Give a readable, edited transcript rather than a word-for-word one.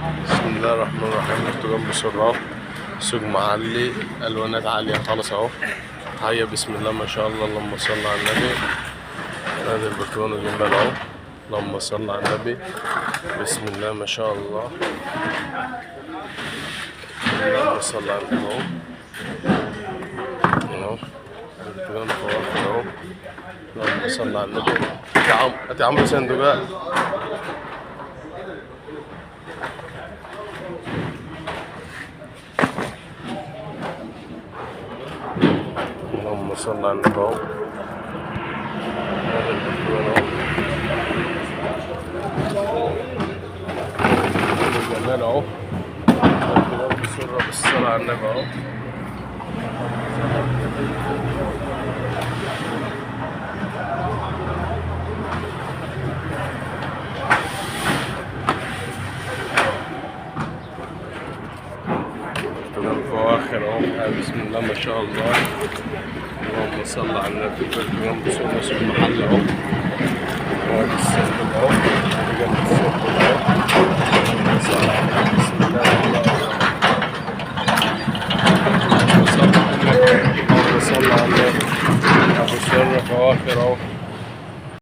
بسم الله الرحمن الرحيم. برتقال بسرعة، سوق معلي، ألوانات عالية خالص أهو. هيا بسم الله ما شاء الله، اللهم صل على النبي. هذا البرتقال جمال أهو، اللهم صل على النبي. بسم الله ما شاء الله، اللهم صل على النبي أهو. أهو البرتقال فواكه أهو، اللهم صل على النبي. هاتي عمرو صندوقات. اللهم صل على النبي أهو. هذا البرتقال أهو جمال أهو. البرتقال بسرعة بالصلاة على النبي أهو. برتقال فواخر أهو. بسم الله ما شاء الله، اللهم صل على النبي. برتقال بسرعة سوق محل أهو. وادي السيركل أهو، جنب السيركل أهو. صل على النبي. بسم الله اللهم صل على النبي. أبو سر فواخر أهو.